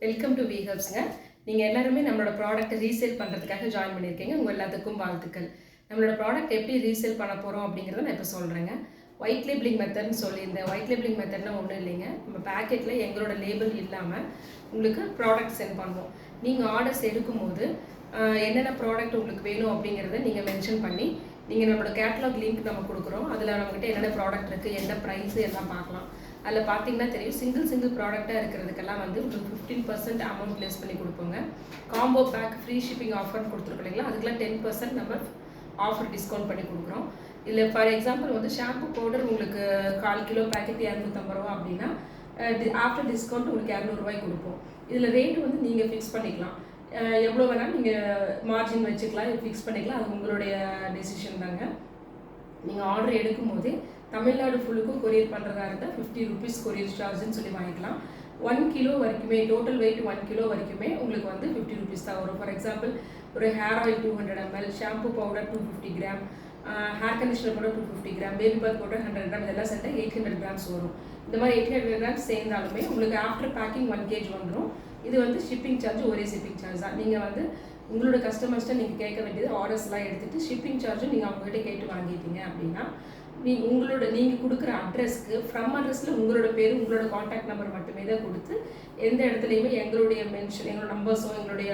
Welcome to we ஹெர்ப்ஸ்ங்க. நீங்கள் எல்லாருமே நம்மளோட ப்ராடக்ட்டை ரீசேல் பண்ணுறதுக்காக ஜாயின் பண்ணியிருக்கீங்க. உங்கள் எல்லாத்துக்கும் வாழ்த்துக்கள். நம்மளோட ப்ராடக்ட் எப்படி ரீசேல் பண்ண போகிறோம் அப்படிங்கிறத நான் இப்போ சொல்கிறேங்க. ஒயிட் லேபிளிங் மெத்தட்னு சொல்லியிருந்தேன். ஒயிட் லேபிளிங் மெத்தட்னா ஒன்றும் இல்லைங்க. நம்ம பேக்கெட்டில் எங்களோட லேபிள் இல்லாமல் உங்களுக்கு ப்ராடக்ட் சென்ட் பண்ணுவோம். நீங்கள் ஆர்டர்ஸ் எடுக்கும்போது என்னென்ன ப்ராடக்ட் உங்களுக்கு வேணும் அப்படிங்கிறத நீங்கள் மென்ஷன் பண்ணி நீங்கள் நம்மளோட கேட்டலாக் லிங்க் நம்ம கொடுக்குறோம். அதில் நம்மகிட்ட என்னென்ன ப்ராடக்ட் இருக்குது, என்ன ப்ரைஸு எல்லாம் பார்க்கலாம். அதில் பார்த்தீங்கன்னா தெரியும், சிங்கிள் ப்ராடக்டாக இருக்கிறதுக்கெல்லாம் வந்து உங்களுக்கு 15% அமௌண்ட் லெஸ் பண்ணி கொடுப்போங்க. காம்போ பேக் ஃப்ரீ ஷிப்பிங் ஆஃபர்னு கொடுத்துருக்கோம் இல்லைங்களா, அதுக்கெல்லாம் 10% நம்ம ஆஃபர் டிஸ்கவுண்ட் பண்ணி கொடுக்குறோம். இதில் ஃபார் எக்ஸாம்பிள் வந்து ஷாம்பு பவுடர் உங்களுக்கு 1/4 கிலோ பேக்கெட் 250 ரூபா அப்படின்னா ஆஃப்டர் டிஸ்கவுண்ட் உங்களுக்கு 200 ரூபாய்க்கு கொடுப்போம். இதில் ரேட்டு வந்து நீங்கள் ஃபிக்ஸ் பண்ணிக்கலாம். எவ்வளோ வேணாலும் நீங்கள் மார்ஜின் வச்சுக்கலாம், ஃபிக்ஸ் பண்ணிக்கலாம். அது உங்களுடைய டெசிஷன் தாங்க. நீங்கள் ஆர்டர் எடுக்கும் போதே தமிழ்நாடு ஃபுல்லுக்கும் கொரியர் பண்ணுறதா இருந்தால் 50 rupees கொரியர் சார்ஜுன்னு சொல்லி வாங்கிக்கலாம். 1 கிலோ வரைக்குமே, டோட்டல் வெயிட் 1 கிலோ வரைக்குமே உங்களுக்கு வந்து 50 rupees தான் வரும். ஃபார் எக்ஸாம்பிள் ஒரு hair oil 200 ml, shampoo powder 250 gram, hair conditioner powder 250 gram, baby பாத் பவுடர் 100 கிராம், இதெல்லாம் சேர்த்தா 800 கிராம்ஸ் வரும். இந்த மாதிரி 800 கிராம்ஸ் சேர்ந்தாலுமே உங்களுக்கு ஆஃப்டர் பேக்கிங் 1 kg வந்துடும். இது வந்து ஷிப்பிங் சார்ஜ் ஒரே ஷிப்பிங் சார்ஜ் தான். நீங்கள் வந்து உங்களோட கஸ்டமர்ஸ்ட்டை நீங்கள் கேட்க வேண்டியது ஆர்டர்ஸ்லாம் எடுத்துகிட்டு ஷிப்பிங் சார்ஜும் நீங்கள் அவங்ககிட்ட கேட்டு வாங்கிட்டீங்க அப்படின்னா நீங்கள் கொடுக்குற அட்ரஸ்க்கு ஃப்ரம் அட்ரஸில் உங்களோட பேர், உங்களோட காண்டாக்ட் நம்பர் மட்டுமே தான் கொடுத்து எந்த இடத்துலையுமே எங்களோட நம்பர்ஸோ எங்களுடைய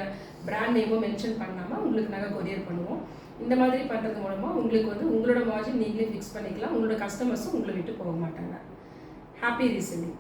பிராண்ட் நேமோ மென்ஷன் பண்ணாமல் உங்களுக்கு நாங்கள் கொரியர் பண்ணுவோம். இந்த மாதிரி பண்ணுறது மூலமாக உங்களுக்கு வந்து உங்களோட மார்ஜின் நீங்களே ஃபிக்ஸ் பண்ணிக்கலாம். உங்களோட கஸ்டமர்ஸும் உங்களை விட்டு போக மாட்டாங்க. Happy reselling.